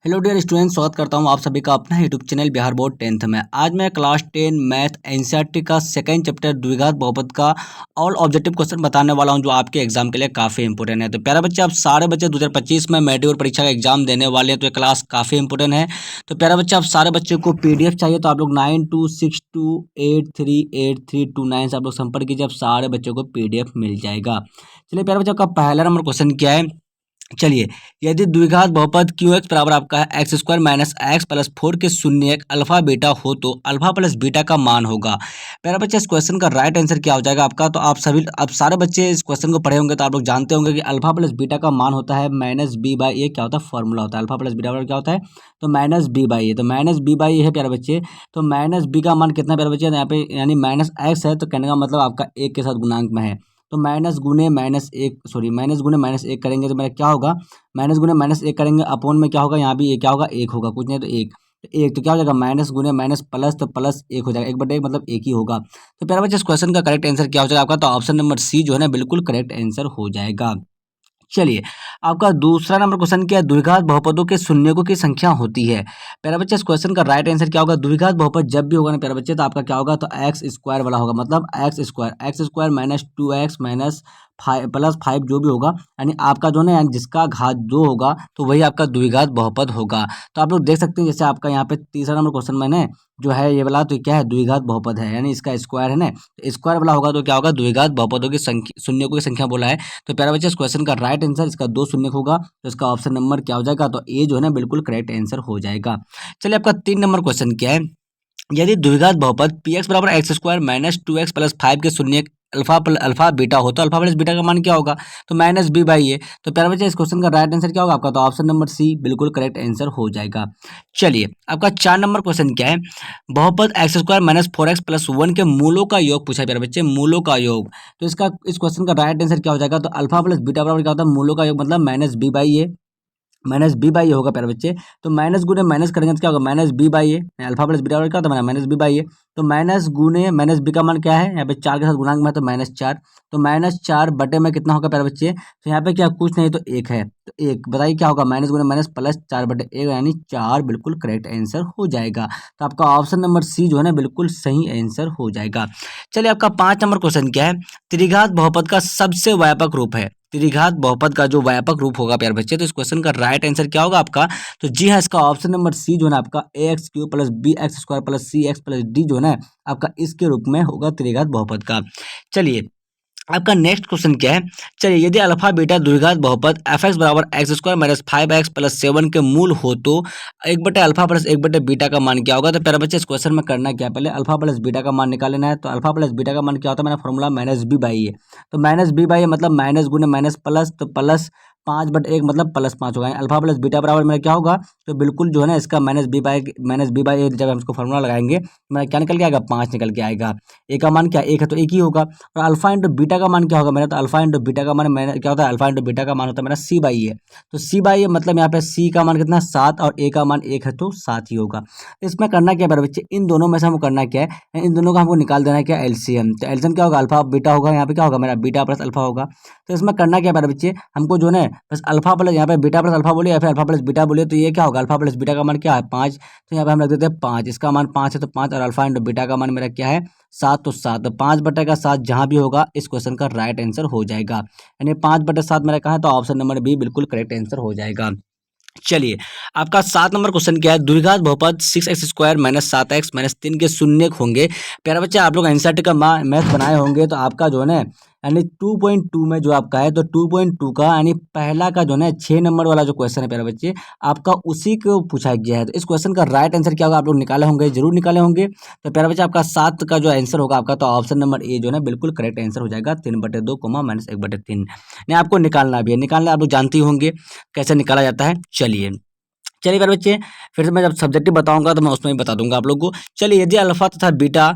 Hello dear student, स्वागत करता हूं आप सभी का अपना YouTube channel Bihar board 10th में। आज मैं क्लास 10 मैथ एनसीईआरटी का सेकंड चैप्टर द्विघात बहुपद का ऑल ऑब्जेक्टिव क्वेश्चन बताने वाला हूं, जो आपके एग्जाम के लिए काफ़ी इंपॉर्टेंट है। तो प्यारे बच्चे, आप सारे बच्चे 2025 में मेडिकल परीक्षा का एग्जाम देने वाले हैं, तो ये क्लास काफ़ी इंपॉर्टेंट है। तो प्यारे बच्चे, आप सारे बच्चे को PDF चाहिए तो आप लोग 9262838329 से आप लोग संपर्क कीजिए, आप सारे बच्चों को PDF मिल जाएगा। चलिए प्यारे बच्चे, आपका पहला नंबर क्वेश्चन क्या है। चलिए, यदि द्विघात बहुपद क्यू एक्स बराबर आपका है x square minus x plus 4 के शून्य एक अल्फा बीटा हो तो अल्फा प्लस बीटा का मान होगा। प्यारा बच्चा, इस क्वेश्चन का राइट आंसर क्या हो जाएगा आपका। तो आप सारे बच्चे इस क्वेश्चन को पढ़े होंगे, तो आप लोग जानते होंगे कि अल्फा प्लस बीटा का मान होता है माइनस बी बाई ए। क्या होता है, फॉर्मूला होता है अल्फा प्लस बीटा बराबर क्या होता है, तो माइनस बी बाई ए। तो माइनस बी बाई ए है प्यारे बच्चे। तो माइनस बी का मान कितना प्यारे बच्चे, यहाँ पे यानी माइनस एक्स है, तो कहने का मतलब आपका एक के साथ गुणांक में है। तो माइनस गुने माइनस एक करेंगे तो मेरा क्या होगा, माइनस गुने माइनस एक करेंगे अपॉन में क्या होगा, यहाँ भी ये क्या होगा, एक होगा, कुछ नहीं तो एक। तो एक तो क्या हो जाएगा, माइनस गुने माइनस प्लस, तो प्लस एक हो जाएगा, एक बटे एक मतलब एक ही होगा। तो प्यारे बच्चे, इस क्वेश्चन का करेक्ट आंसर क्या हो जाएगा आपका, तो ऑप्शन नंबर सी जो है ना बिल्कुल करेक्ट आंसर हो जाएगा। चलिए, आपका दूसरा नंबर क्वेश्चन क्या है, द्विघात बहुपदों के शून्यकों की संख्या होती है। प्यारे बच्चे, इस क्वेश्चन का राइट आंसर क्या होगा, द्विघात बहुपद जब भी होगा ना प्यारे बच्चे, तो आपका क्या होगा, तो एक्स स्क्वायर वाला होगा। मतलब x square minus 2x minus 5 plus 5 जो भी होगा, यानी आपका जो है ना, जिसका घात 2 होगा तो वही आपका द्विघात बहुपद होगा। तो आप लोग देख सकते हैं, जैसे आपका यहाँ पे तीसरा नंबर क्वेश्चन मैंने जो है ये वाला, तो क्या है, द्विघात बहुपद है, यानी इसका स्क्वायर है ना, तो स्क्वायर वाला होगा तो क्या होगा, द्विघात बहुपदों की संख्या, शून्यकों की संख्या बोला है। तो प्यारे बच्चे, इस क्वेश्चन का राइट आंसर इसका 2 शून्य होगा, तो इसका ऑप्शन नंबर क्या हो जाएगा, तो ए जो है ना बिल्कुल करेक्ट आंसर हो जाएगा। चलिए, आपका 3 नंबर क्वेश्चन क्या है, यदि द्विघात बहुपद पी एक्स बराबर x square minus 2x plus 5 के शून्य अल्फा बीटा हो तो अल्फा प्लस बीटा का मान क्या होगा, तो माइनस बी बाई ए। तो प्यारे बच्चे, इस क्वेश्चन का राइट आंसर क्या होगा आपका, तो ऑप्शन नंबर सी बिल्कुल करेक्ट आंसर हो जाएगा। चलिए, आपका 4 नंबर क्वेश्चन क्या है, बहुपद X square minus 4x plus 1 के मूलों का योग पूछा है प्यारे बच्चे, मूलों का योग। तो इस क्वेश्चन का राइट आंसर क्या हो जाएगा, तो अल्फा प्लस बीटा बराबर क्या होता है, मूलों का योग मतलब minus B by A. Minus B by A होगा प्यारे बच्चे। तो माइनस गुने माइनस करेंगे तो क्या होगा, minus B by A. Alpha plus beta क्या होता है, माइनस बी बाई ए। तो माइनस गुने माइनस बी का मान क्या है, यहाँ पे 4 के साथ गुणांक में है, तो माइनस 4। तो माइनस 4 बटे में कितना होगा प्यारे बच्चे, तो यहाँ पे क्या कुछ नहीं तो एक है, तो एक बताइए क्या होगा, माइनस गुने माइनस प्लस 4 बटे एक, यानी 4 बिल्कुल करेक्ट आंसर हो जाएगा। तो आपका ऑप्शन नंबर सी जो है ना बिल्कुल सही आंसर हो जाएगा। चलिए, आपका 5 नंबर क्वेश्चन क्या है, त्रिघात बहुपद का सबसे व्यापक रूप है। त्रिघात बहुपद का जो व्यापक रूप होगा प्यारे बच्चे, तो इस क्वेश्चन का राइट आंसर क्या होगा आपका, तो जी हाँ, इसका ऑप्शन नंबर सी जो है ना आपका A X cube plus B X square plus C X plus D जो है ना आपका इसके रूप में होगा त्रिघात बहुपद का। चलिए, आपका नेक्स्ट क्वेश्चन क्या है, चलिए, यदि अल्फा बीटा द्विघात बहुपद एफ एक्स बराबर x square minus 5x plus 7 के मूल हो तो एक बटे अल्फा प्लस एक बटे बीटा का मान क्या होगा। तो प्यारे बच्चे, इस क्वेश्चन में करना क्या है, पहले अल्फा प्लस बीटा का मान निकाल लेना है। तो अल्फा प्लस बीटा का मान क्या होता है, मेरा फॉर्मूला माइनस बी बाई ए। तो माइनस बी बाई ए मतलब माइनस गुने माइनस प्लस, तो प्लस 5/1 मतलब प्लस 5 होगा। अल्फा प्लस बीटा बराबर मेरा क्या होगा, तो बिल्कुल जो है ना इसका माइनस बी बाई ए जब हम इसको फॉर्मूला लगाएंगे मेरा क्या निकल के आएगा, 5 निकल के आएगा। ए का मान क्या, एक है तो एक ही होगा। और अल्फा इंटू बीटा का मान क्या होगा मेरा, तो अल्फा इंटू बीटा का मान मैंने क्या होता है, अल्फा इंटू बीटा का मान होता है मेरा सी बाई ए। तो सी बाई ए मतलब यहाँ पे सी का मान कितना 7 और ए का मान 1 है, तो 7 ही होगा। इसमें करना क्या है मेरे बच्चे, इन दोनों में से हमको करना क्या है, इन दोनों का हमको निकाल देना है क्या, एलसीएम। तो एलसीएम क्या होगा, अल्फा बीटा होगा, यहाँ पे क्या होगा मेरा बीटा प्लस अल्फा होगा। तो इसमें करना क्या है मेरे बच्चे, हमको जो है बस अल्फा प्लस यहाँ पे बीटा प्लस अल्फा बोलिए या फिर अल्फा प्लस बीटा बोलिए, तो ये क्या होगा, अल्फा प्लस बीटा का मान क्या है 5। तो यहाँ पे हम रख देते हैं 5, इसका मान 5 है तो 5, और अल्फा इंटू बीटा का मान मेरा क्या है 7, तो 7, तो 5/7 जहाँ भी होगा इस क्वेश्चन का राइट आंसर हो जाएगा। यानी 5/7 मेरा कहा है, तो ऑप्शन नंबर बी बिल्कुल करेक्ट आंसर हो जाएगा। चलिए, आपका 7 नंबर क्वेश्चन क्या है, द्विघात बहुपद 6x square minus 7x minus 3 के शून्य होंगे। प्यारे बच्चे, आप लोग एनसीईआरटी का मैथ बनाए होंगे, तो आपका जो है ना यानी 2.2 में जो आपका है, तो 2.2 का यानी पहला का जो है ना 6 नंबर वाला जो क्वेश्चन है प्यारे बच्चे, आपका उसी को पूछा गया है। तो इस क्वेश्चन का राइट आंसर क्या होगा, आप लोग निकाले होंगे, जरूर निकाले होंगे। तो प्यारे बच्चे, आपका 7 का जो आंसर होगा आपका, तो ऑप्शन नंबर ए जो है ना बिल्कुल करेक्ट आंसर हो जाएगा, 3/2 माइनस 1/3। नहीं, आपको निकालना भी है, निकालना आप लोग जानते ही होंगे कैसे निकाला जाता है। चलिए प्यारे बच्चे, फिर से मैं जब सब्जेक्टिव बताऊंगा तो मैं उसमें भी बता दूंगा आप लोगों को। चलिए, यदि अल्फा तथा बीटा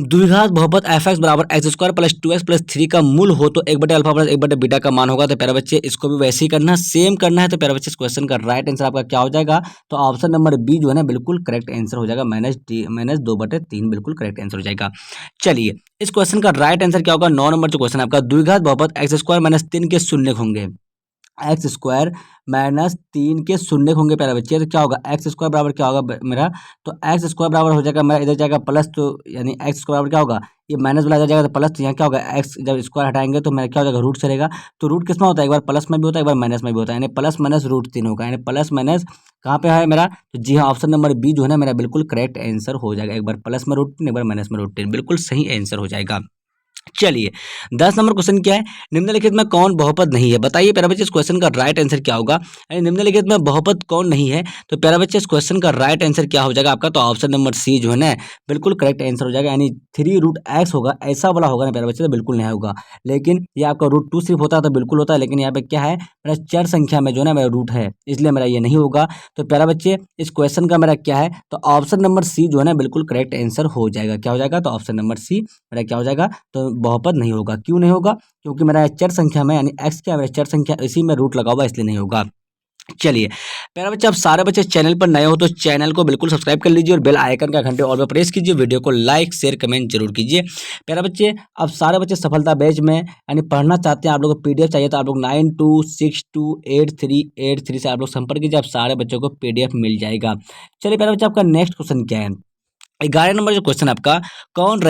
द्विघात बहुपद एफ एक्स बराबर x square plus 2x plus 3 का मूल हो तो एक बटे अल्फा प्लस एक बटे बीटा का मान होगा। तो प्यारे बच्चे, इसको भी वैसे ही करना, सेम करना है। तो प्यारे बच्चे, इस क्वेश्चन का राइट आंसर आपका क्या हो जाएगा, तो ऑप्शन नंबर बी जो है ना बिल्कुल करेक्ट आंसर हो जाएगा, माइनस 2/3 बिल्कुल करेक्ट आंसर हो जाएगा। चलिए, इस क्वेश्चन का राइट आंसर क्या होगा, 9 नंबर जो क्वेश्चन आपका, द्विघात बहुपद एक्स स्क्वायर माइनस 3 के शून्य होंगे। एक्स स्क्वायर माइनस 3 के शून्य होंगे प्यारे बच्चे, तो क्या होगा एक्स स्क्वायर बराबर क्या होगा मेरा, तो एक्स स्क्वायर बराबर हो जाएगा मेरा, इधर जाएगा प्लस, तो यानी एक्स स्क्वायर बराबर क्या होगा, ये माइनस वाला इधर जाएगा तो प्लस, तो यहाँ क्या होगा एक्स जब स्क्वायर हटाएंगे तो मेरा क्या हो जाएगा रूट से रहेगा। तो रूट किस में होता है, एक बार प्लस में भी होता है एक बार माइनस में भी होता है, यानी प्लस माइनस रूट 3 होगा, यानी प्लस माइनस कहाँ पे है मेरा, तो जी हाँ ऑप्शन नंबर बी जो है ना मेरा बिल्कुल करेक्ट आंसर हो जाएगा, एक बार प्लस में रूट 3 एक बार माइनस में रूट 3 बिल्कुल सही आंसर हो जाएगा। चलिए 10 नंबर क्वेश्चन क्या है, निम्नलिखित में कौन बहुपद नहीं है, बताइए प्यारे बच्चे इस क्वेश्चन का राइट आंसर क्या होगा, यानी निम्नलिखित में बहुपद कौन नहीं है, तो प्यारे बच्चे इस क्वेश्चन का राइट आंसर क्या हो जाएगा आपका, तो ऑप्शन नंबर सी जो है ना बिल्कुल करेक्ट आंसर हो जाएगा, यानी 3√x होगा, ऐसा वाला होगा ना प्यारे बच्चे, तो बिल्कुल नहीं होगा, लेकिन ये आपका √2 सिर्फ होता है तो बिल्कुल होता है, लेकिन यहाँ पे क्या है मेरा चर संख्या में जो है ना मेरा रूट है, इसलिए मेरा ये नहीं होगा। तो प्यारा बच्चे इस क्वेश्चन का मेरा क्या है, तो ऑप्शन नंबर सी जो है ना बिल्कुल करेक्ट आंसर हो जाएगा, क्या हो जाएगा, तो ऑप्शन नंबर सी मेरा क्या हो जाएगा, तो बहुपद नहीं होगा, क्यों नहीं होगा, क्योंकि मेरा चर संख्या में यानी x क्या है मेरा चर संख्या, इसी में रूट लगा हुआ है इसलिए नहीं होगा। चलिए प्यारा बच्चे, अब सारे बच्चे चैनल पर नए हो तो चैनल को बिल्कुल सब्सक्राइब कर लीजिए और बेल आइकन का घंटे ऑल पर प्रेस कीजिए, वीडियो को लाइक शेयर कमेंट जरूर कीजिए। प्यारा बच्चे अब सारे बच्चे सफलता बैच में यानी पढ़ना चाहते हैं, आप लोगों को पीडीएफ चाहिए तो आप लोग 92628383 से आप लोग संपर्क कीजिए, आप सारे बच्चों को पीडीएफ मिल जाएगा। चलिए प्यारा बच्चे आपका नेक्स्ट क्वेश्चन क्या है, 11 नंबर जो क्वेश्चन आपका, कौन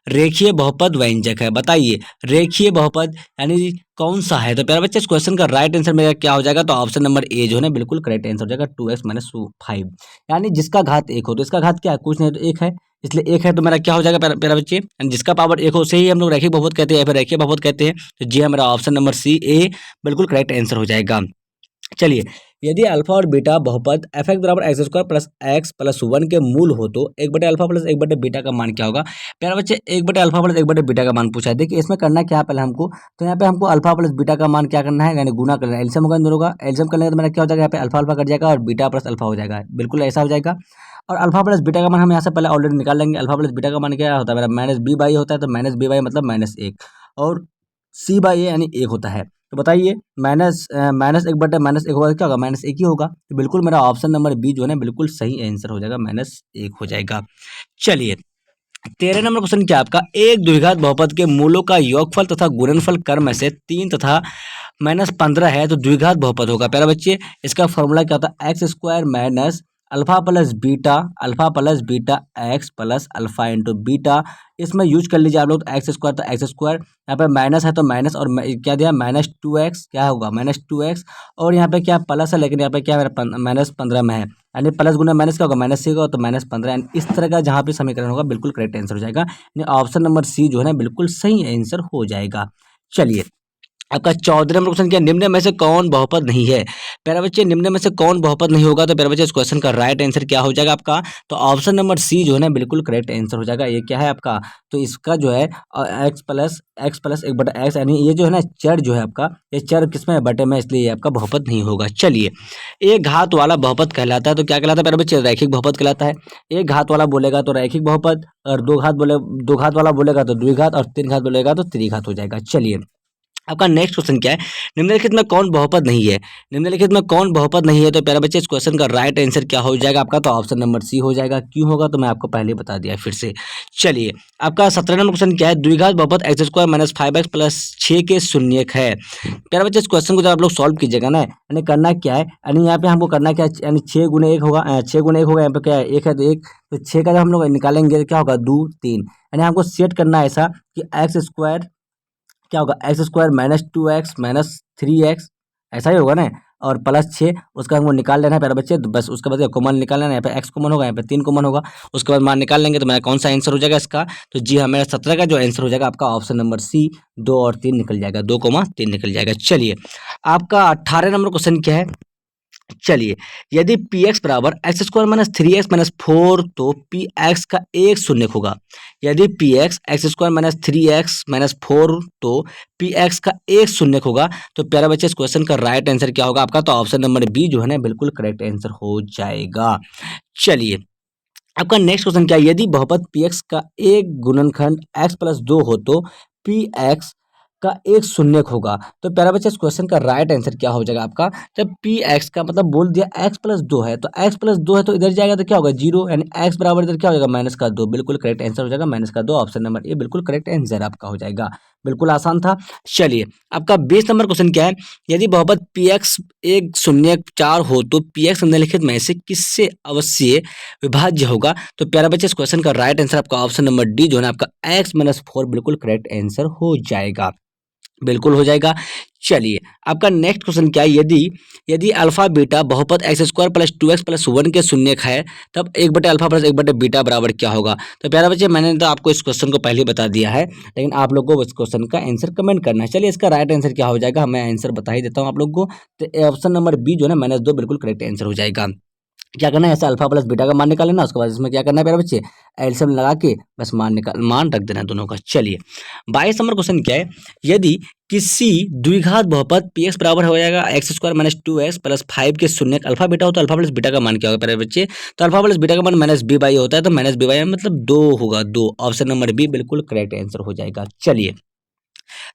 रेखीय बहुपद व्यंजक है, बताइए रेखीय बहुपद यानी कौन सा है, तो प्यारे बच्चे इस क्वेश्चन का राइट आंसर मेरा क्या हो जाएगा, तो ऑप्शन नंबर ए जो है ना बिल्कुल करेक्ट आंसर हो जाएगा, 2x-5, यानी जिसका घात एक हो, तो इसका घात क्या है कुछ नहीं तो एक है, इसलिए एक है तो मेरा क्या हो जाएगा प्यारे बच्चे, यानी जिसका पावर एक हो उसे ही हम लोग रैखिक बहुपद कहते हैं या फिर रेखीय बहुपद कहते हैं, तो जी हमारा ऑप्शन नंबर सी ए बिल्कुल करेक्ट आंसर हो जाएगा। चलिए यदि अल्फा और बीटा बहुपद एफ एक्स बराबर x square plus x plus 1 के मूल हो तो 1/अल्फा प्लस 1/बीटा का मान क्या होगा, प्यारे बच्चे 1/अल्फा प्लस 1/बीटा का मान पूछा है। देखिए इसमें करना क्या है पहले हमको, तो यहाँ पे हमको अल्फा प्लस बीटा का मान क्या करना है, यानी गुना करना है, एलसीएम होगा इन दोनों का, एलसीएम करने तो मेरा क्या हो जाएगा, यहाँ पे अल्फा अल्फा कट जाएगा और बीटा प्लस अल्फा हो जाएगा, बिल्कुल ऐसा हो जाएगा। और अल्फा प्लस बीटा का मान हम यहाँ से पहले ऑलरेडी निकाल लेंगे, अल्फा प्लस बीटा का मान क्या होता है मेरा -b/a होता है, तो -b/a मतलब -1 और c/a यानी 1 होता है, तो बताइए -1/-1 होगा क्या होगा, -1 ही होगा, तो बिल्कुल मेरा ऑप्शन नंबर बी जो है ना बिल्कुल सही आंसर हो जाएगा, -1 हो जाएगा। चलिए 13 नंबर क्वेश्चन क्या आपका, एक द्विघात बहुपद के मूलों का योगफल तथा गुणनफल क्रम में से 3 तथा -15 है तो द्विघात बहुपद होगा। प्यारे बच्चे इसका फॉर्मूला क्या होता है, x² minus alpha plus beta x plus alpha into beta, इसमें यूज कर लीजिए आप लोग, तो x² तो x², यहाँ पे माइनस है तो माइनस और क्या दिया -2x, क्या होगा -2x, और यहाँ पे क्या प्लस है लेकिन यहाँ पे क्या मेरा -15 में है, यानी प्लस गुना माइनस क्या होगा -6 होगा तो -15, यानी इस तरह का जहाँ पे समीकरण होगा बिल्कुल करेक्ट आंसर हो जाएगा, यानी ऑप्शन नंबर सी जो है ना बिल्कुल सही आंसर हो जाएगा। चलिए आपका 14 नंबर क्वेश्चन क्या, निम्न में से कौन बहुपद नहीं है, प्यारे बच्चे निम्न में से कौन बहुपद नहीं होगा, तो प्यारे बच्चे इस क्वेश्चन का राइट आंसर क्या हो जाएगा आपका, तो ऑप्शन नंबर सी जो है ना बिल्कुल करेक्ट आंसर हो जाएगा। ये क्या है आपका, तो इसका जो है एक्स प्लस 1/x, यानी ये जो है ना चर जो है आपका, ये चर किसमें है बटे में, इसलिए ये आपका बहुपद नहीं होगा। चलिए एक घात वाला बहुपद कहलाता है तो क्या कहलाता है प्यारे बच्चे, रैखिक बहुपद कहलाता है। एक घात वाला बोलेगा तो रैखिक बहुपद, और दो घात वाला बोलेगा तो द्विघात, और 3 घात बोलेगा तो त्रिघात हो जाएगा। चलिए आपका नेक्स्ट क्वेश्चन क्या है, निम्नलिखित में कौन बहुपद नहीं है, निम्नलिखित में कौन बहुपद नहीं है, तो प्यारे बच्चे इस क्वेश्चन का राइट आंसर क्या हो जाएगा आपका, तो ऑप्शन नंबर सी हो जाएगा, क्यों होगा तो मैं आपको पहले बता दिया फिर से। चलिए आपका 17 नंबर क्वेश्चन क्या है, द्विघात बहुपद x² माइनस 5x प्लस 6 के शून्यक है। प्यारे बच्चे इस क्वेश्चन को जब आप लोग सॉल्व कीजिएगा ना, यानी करना क्या है, यानी यहाँ पे हमको करना क्या है, यानी 6 × 1 होगा, 6 × 1 होगा, यहाँ पे क्या है 1 है तो 1, तो 6 का जब हम लोग निकालेंगे तो क्या होगा 2 3, यानी हमको सेट करना है ऐसा कि x² क्या होगा, x² -2x -3x, ऐसा ही होगा ना, और +6 उसका हमको निकाल लेना है प्यारे बच्चे, तो बस उसके बाद कॉमन निकाल लेना है, यहाँ पे x कॉमन होगा, यहाँ पे 3 कॉमन होगा, उसके बाद मान निकाल लेंगे तो मेरा कौन सा आंसर हो जाएगा इसका, तो जी हाँ मेरा 17 का जो आंसर हो जाएगा आपका ऑप्शन नंबर सी 2 और 3 निकल जाएगा, 2, 3 निकल जाएगा। चलिए आपका 18 नंबर क्वेश्चन क्या है, चलिए यदि पी एक्स बराबर x² माइनस 3x माइनस 4 तो पी एक्स का एक शून्यक होगा, यदि P x x² minus 3x minus 4 तो पी एक्स का एक शून्यक होगा, तो प्यारे बच्चे इस क्वेश्चन का राइट आंसर क्या होगा आपका, तो ऑप्शन नंबर बी जो है ना बिल्कुल करेक्ट आंसर हो जाएगा। चलिए आपका नेक्स्ट क्वेश्चन क्या है, यदि बहुपद पी एक्स का एक गुणनखंड x प्लस 2 हो तो पी एक्स का एक शून्यक होगा। तो प्यारा बच्चा इस क्वेश्चन का राइट आंसर क्या हो जाएगा आपका, जब पी एक्स का मतलब बोल दिया एक्स प्लस दो है, तो एक्स प्लस दो है तो इधर जाएगा तो क्या होगा जीरो, यानी एक्स बराबर इधर क्या हो जाएगा माइनस का दो, बिल्कुल करेक्ट आंसर हो जाएगा माइनस का दो, ऑप्शन नंबर ए बिल्कुल करेक्ट आंसर आपका हो जाएगा। बिल्कुल आसान था। चलिए आपका 20 नंबर क्वेश्चन क्या है, यदि बहुपद पी एक्स एक शून्य चार हो तो पी एक्स निम्नलिखित में से किससे अवश्य विभाज्य होगा। तो प्यारा बच्चे इस क्वेश्चन का राइट आंसर आपका ऑप्शन नंबर डी जो है ना आपका एक्स माइनस फोर बिल्कुल करेक्ट आंसर हो जाएगा, बिल्कुल हो जाएगा। चलिए आपका नेक्स्ट क्वेश्चन क्या है, यदि यदि अल्फा बीटा बहुपद X square plus two X plus one के शून्यक है तब एक बटे अल्फा प्लस एक बटे बीटा बराबर क्या होगा। तो प्यारा बच्चे मैंने तो आपको इस क्वेश्चन को पहले ही बता दिया है, लेकिन आप लोगों को इस क्वेश्चन का आंसर कमेंट करना है। चलिए इसका राइट आंसर क्या हो जाएगा, मैं आंसर बता ही देता हूँ आप लोग को। तो ऑप्शन नंबर बी जो है ना माइनस दो बिल्कुल करेक्ट आंसर हो जाएगा। क्या करना है, ऐसे अल्फा प्लस बीटा का मान निकाल लेना, उसके बाद इसमें क्या करना है प्यारे बच्चे, एलसीएम लगा के बस मान रख देना दोनों का। चलिए 22 नंबर क्वेश्चन क्या है, यदि किसी द्विघात बहुपद पी एक्स बराबर हो जाएगा x square minus two X plus five के शून्य अल्फा बीटा हो तो अल्फा प्लस बीटा का मान क्या होगा प्यारे बच्चे। तो अल्फा प्लस बीटा का मान माइनस बी बाई होता है, तो माइनस बी बाई मतलब दो होगा, दो, ऑप्शन नंबर बी बिल्कुल करेक्ट आंसर हो जाएगा। चलिए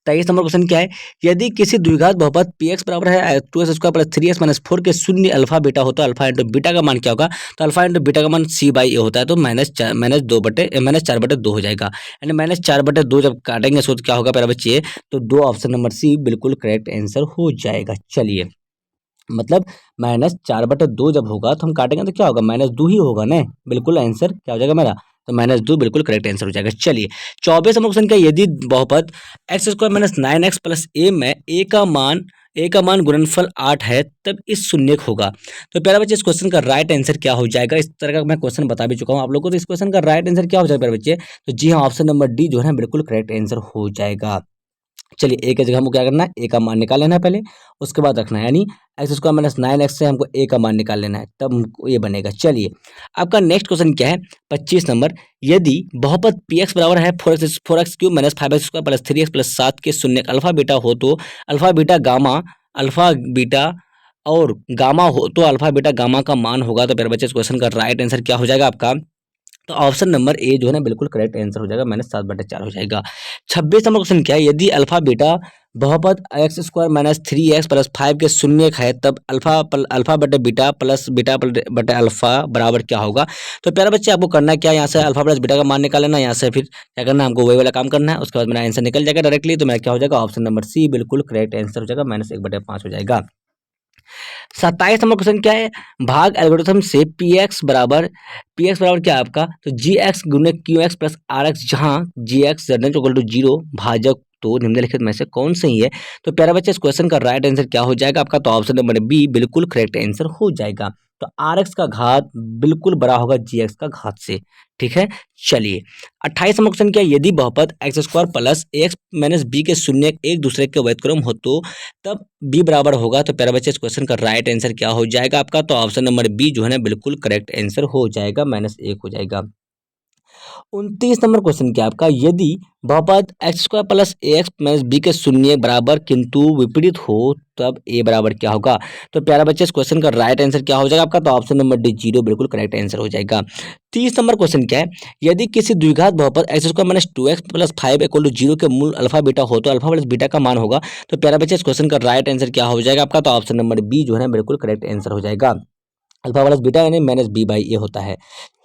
23 नंबर क्वेश्चन क्या है, यदि किसी द्विघात बहुपद पी एक्स बराबर है two X square plus three X minus four के शून्य अल्फा बीटा होता है, अल्फा इंटू बीटा का मान क्या होगा। तो अल्फा इंटू बीटा का मान सी बाई ए होता है, तो माइनस चार बटे दो हो जाएगा, यानी माइनस चार बटे दो जब काटेंगे सो क्या होगा प्यारे बच्चे, तो दो, ऑप्शन नंबर सी बिल्कुल करेक्ट आंसर हो जाएगा। चलिए मतलब माइनस चार बटे दो जब होगा तो हम काटेंगे तो क्या होगा, माइनस दो ही होगा ना, बिल्कुल आंसर क्या हो जाएगा मेरा, तो माइनस दो बिल्कुल करेक्ट आंसर हो जाएगा। चलिए 24 नंबर क्वेश्चन का, यदि बहुपद X square minus nine X plus A में ए का मान गुणनफल 8 है तब इस शून्यक होगा। तो प्यारा बच्चे इस क्वेश्चन का राइट आंसर क्या हो जाएगा, इस तरह का मैं क्वेश्चन बता भी चुका हूं आप लोगों को, तो इस क्वेश्चन का राइट आंसर क्या हो जाएगा प्यारे बच्चे, तो जी हाँ ऑप्शन नंबर डी जो है ना बिल्कुल करेक्ट आंसर हो जाएगा। चलिए ए की जगह हमको क्या करना है, ए का मान निकाल लेना है पहले, उसके बाद रखना है, यानी x square minus nine x से हमको ए का मान निकाल लेना है, तब हमको ये बनेगा। चलिए आपका नेक्स्ट क्वेश्चन क्या है, 25 नंबर, यदि बहुपद पी एक्स बराबर है four x cube minus five x square plus three x plus सात के शून्य अल्फा बीटा हो तो अल्फा बीटा और गामा हो तो अल्फा बीटा गामा का मान होगा। तो मेरे बच्चे इस क्वेश्चन का राइट आंसर क्या हो जाएगा आपका, तो ऑप्शन नंबर ए जो है ना बिल्कुल करेक्ट आंसर हो जाएगा, माइनस सात बटे चार हो जाएगा। 26 नंबर क्वेश्चन क्या है, यदि अल्फा बीटा बहुपद X square minus three x plus five के शून्य है तब अल्फा बटे बीटा प्लस बीटा बटे अल्फा बराबर क्या होगा। तो प्यारे बच्चे आपको करना क्या है, यहाँ से अल्फा प्लस बीटा का मान निकाल लेना, यहाँ से फिर क्या करना है हमको वही वाला काम करना है, उसके बाद मेरा आंसर निकल जाएगा डायरेक्टली, तो मेरा क्या हो जाएगा ऑप्शन नंबर सी बिल्कुल करेक्ट आंसर हो जाएगा, माइनस एक बटे पाँच हो जाएगा। 27 नंबर क्वेश्चन क्या है, भाग एल्गोरिथम से पी एक्स बराबर क्या है आपका, तो जी एक्स गुने Q X plus R X, जहाँ G X equal to zero भाजक तो निम्नलिखित में से कौन सही है। तो प्यारा बच्चे इस क्वेश्चन का राइट आंसर क्या हो जाएगा आपका, तो ऑप्शन नंबर बी बिल्कुल करेक्ट आंसर हो जाएगा। तो आर एक्स का घात बिल्कुल बड़ा होगा जी एक्स का घात से, ठीक है। चलिए 28 नंबर क्वेश्चन क्या है, यदि बहुपद X square plus X minus B के शून्य एक दूसरे के व्यतिक्रम हो तो तब बी बराबर होगा। तो प्यारे बच्चे इस क्वेश्चन का राइट आंसर क्या हो जाएगा आपका, तो ऑप्शन नंबर बी जो है ना बिल्कुल करेक्ट आंसर हो जाएगा, माइनस एक हो जाएगा। 29 नंबर क्वेश्चन क्या आपका, यदि बहुपद एक्स स्क्वायर प्लस ए एक्स माइनस बी के शून्य बराबर किंतु विपरीत हो तब ए बराबर क्या होगा। तो प्यारा बच्चे इस क्वेश्चन का राइट आंसर क्या हो जाएगा आपका, तो ऑप्शन नंबर डी जीरो बिल्कुल करेक्ट आंसर हो जाएगा। 30 नंबर क्वेश्चन क्या है, यदि किसी द्विघात बहुपद X square minus two X plus five equal to zero के मूल अल्फा बीटा हो तो अल्फा प्लस बीटा का मान होगा। तो प्यारा बच्चे इस क्वेश्चन का राइट आंसर क्या हो जाएगा आपका, तो ऑप्शन नंबर बी जो है बिल्कुल करेक्ट आंसर हो जाएगा, अल्फा प्लस बीटा यानी माइनस बी बाई ए होता है।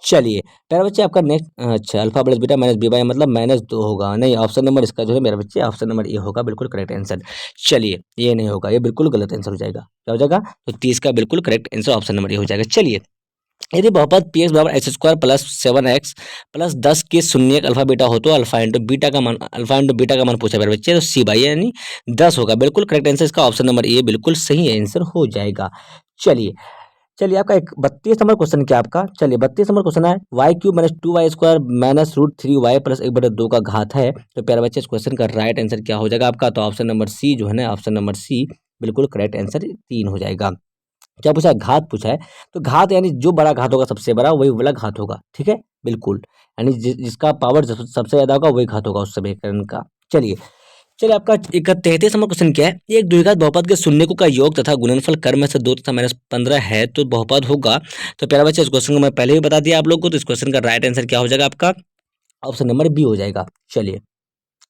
चलिए प्यारे बच्चे आपका नेक्स्ट, अच्छा alpha plus beta minus B by मतलब माइनस दो होगा, नहीं ऑप्शन नंबर इसका जो है मेरे बच्चे ऑप्शन नंबर ए होगा, बिल्कुल करेक्ट आंसर। चलिए ये नहीं होगा, ये बिल्कुल गलत आंसर हो जाएगा, क्या हो जाएगा, तो 30 का बिल्कुल correct answer option number A हो जाएगा। चलिए यदि बहुपद पी एक्स बराबर x square plus seven x plus दस के शून्य अल्फा बीटा हो तो अल्फा इंटू बीटा का मान पूछा मेरे बच्चे, तो सी बाई यानी 10 होगा, बिल्कुल करेक्ट आंसर इसका ऑप्शन नंबर ए बिल्कुल सही आंसर हो जाएगा। चलिए चलिए आपका एक 32 नंबर क्वेश्चन क्या आपका, चलिए 32 नंबर क्वेश्चन है, Y cube minus two Y square minus root three Y plus एक बटे दो का घात है। तो प्यारे बच्चे इस क्वेश्चन का राइट आंसर क्या हो जाएगा आपका, तो ऑप्शन नंबर सी जो है ना ऑप्शन नंबर सी बिल्कुल करेक्ट आंसर तीन हो जाएगा। क्या पूछा है, घात पूछा है, तो घात यानी जो बड़ा घात होगा सबसे बड़ा वही वाला घात होगा, ठीक है बिल्कुल, यानी जिसका पावर सबसे ज्यादा होगा वही घात होगा उस समीकरण का। चलिए चलिए आपका 33 नंबर क्वेश्चन क्या है, एक द्विघात बहुपद के शून्यकों का योग तथा गुणनफल कर्म में से दो तथा माइनस 15 है तो बहुपद होगा। तो प्यारा बच्चा इस क्वेश्चन को मैं पहले ही बता दिया आप लोग को, तो इस क्वेश्चन का राइट आंसर क्या हो जाएगा आपका, ऑप्शन नंबर बी हो जाएगा। चलिए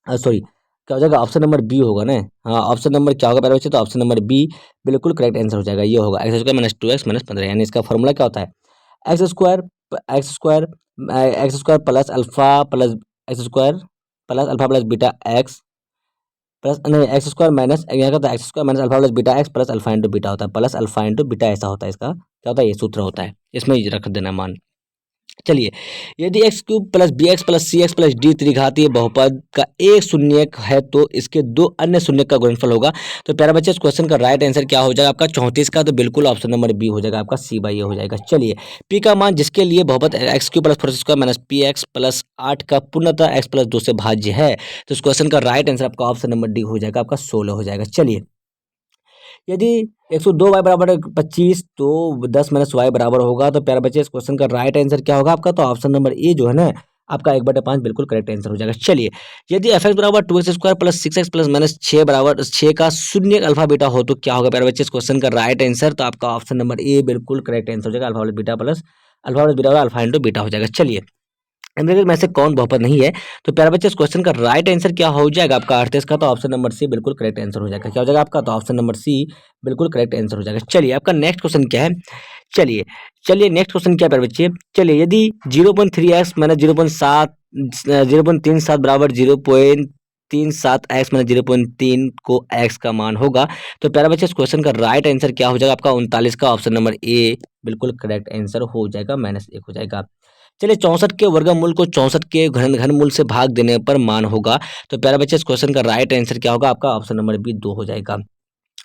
सॉरी क्या हो जाएगा, ऑप्शन नंबर बी होगा ना। हाँ, ऑप्शन नंबर क्या होगा प्यारे बच्चे, तो ऑप्शन नंबर बी बिल्कुल करेक्ट आंसर हो जाएगा। ये होगा x square minus 2x minus 15, यानी इसका फॉर्मूला क्या होता है, x square x square x square plus alpha plus x square plus alpha plus beta x plus नहीं एक्स स्क्वायर माइनस यहाँ का तो x square minus alpha plus beta x plus alpha into beta होता है, plus alpha into beta ऐसा होता है। इसका क्या होता है, ये सूत्र होता है, इसमें ये रख देना मान। चलिए, यदि X cube plus B X plus C X plus D त्रिघातीय बहुपद का एक शून्यक है तो इसके दो अन्य शून्यक का गुणनफल होगा। तो प्यारे बच्चे, इस क्वेश्चन का राइट आंसर क्या हो जाएगा आपका 34 का, तो बिल्कुल ऑप्शन नंबर बी हो जाएगा आपका, सी बाई ए हो जाएगा। चलिए, पी का मान जिसके लिए बहुपद x cube plus 4 square minus P x plus 8 का पूर्णतः एक्स प्लस 2 से भाज्य है, तो इस क्वेश्चन का राइट आंसर आपका ऑप्शन नंबर डी हो जाएगा आपका, 16 हो जाएगा। चलिए, यदि 102 वाई बराबर 25 तो 10 माइनस वाई बराबर होगा, तो प्यारे बच्चे इस क्वेश्चन का राइट आंसर क्या होगा आपका, तो ऑप्शन नंबर ए जो है ना आपका 1/5 बिल्कुल करेक्ट आंसर हो जाएगा। चलिए, यदि एफ एक्स बराबर 2x square plus 6x plus minus 6 बराबर 6 का शून्य अल्फा बीटा हो तो क्या होगा प्यारे बच्चे, इस क्वेश्चन का राइट आंसर, तो आपका ऑप्शन नंबर ए बिल्कुल करेक्ट आंसर हो जाएगा, alpha plus beta alpha into beta हो जाएगा। चलिए, निम्नलिखित में से कौन बहुपद नहीं है, तो प्यारे बच्चे इस क्वेश्चन का राइट आंसर क्या हो जाएगा आपका 38 का, तो ऑप्शन नंबर सी बिल्कुल करेक्ट आंसर हो जाएगा। क्या हो जाएगा आपका, तो ऑप्शन नंबर सी बिल्कुल करेक्ट आंसर हो जाएगा। चलिए, आपका नेक्स्ट क्वेश्चन क्या है, चलिए चलिए नेक्स्ट क्वेश्चन क्या है प्यारे बच्चे, चलिए यदि 0.3x माइनस 0.37 बराबर 0.37x माइनस 0.3 को x का मान होगा, तो प्यारे बच्चे इस क्वेश्चन का राइट आंसर क्या हो जाएगा आपका 39 का, ऑप्शन नंबर ए बिल्कुल करेक्ट आंसर हो जाएगा, -1 हो जाएगा। चलिए, 64 के वर्गमूल को 64 के घनमूल से भाग देने पर मान होगा, तो प्यारे बच्चे इस क्वेश्चन का राइट आंसर क्या होगा आपका, ऑप्शन नंबर बी 2 हो जाएगा।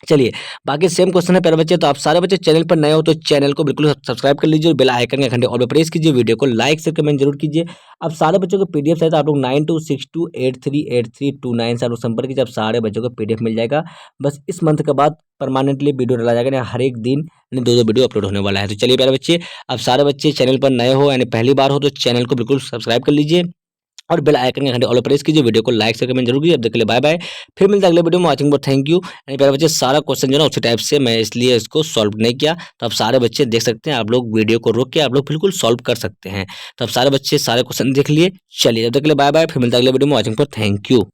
चलिए, बाकी सेम क्वेश्चन है प्यारे बच्चे, तो आप सारे बच्चे चैनल पर नए हो तो चैनल को बिल्कुल सब्सक्राइब कर लीजिए और बेल आइकन के घंटे ऑल पर प्रेस कीजिए, वीडियो को लाइक शेयर कमेंट जरूर कीजिए। अब सारे बच्चों को पीडीएफ है तो आप लोग 9262838329 से आप लोग संपर्क कीजिए, अब सारे बच्चों को पीडीएफ मिल जाएगा। बस इस मंथ के बाद परमानेंटली वीडियो डाला जाएगा, हर एक दिन यानी 2-2 वीडियो अपलोड होने वाला है। तो चलिए प्यारे बच्चे, अब सारे बच्चे चैनल पर नए हो यानी पहली बार हो तो चैनल को बिल्कुल सब्सक्राइब कर लीजिए और बेल आइकन के घंटे ऑल प्रेस कीजिए, वीडियो को लाइक शेयर कमेंट जरूर कीजिए। अब तक के लिए बाय बाय, फिर मिलते हैं अगले वीडियो में। Watching for thank you. यानी प्यारे बच्चे, सारा क्वेश्चन जो है ना उसी टाइप से मैं इसलिए इसको सॉल्व नहीं किया, तो आप सारे बच्चे देख सकते हैं, आप लोग वीडियो को रोक के आप लोग बिल्कुल सॉल्व कर सकते हैं। तो आप सारे बच्चे सारे क्वेश्चन देख लिए। चलिए, अब तक के लिए बाय बाय, फिर मिलते हैं अगले वीडियो में। Watching for thank you.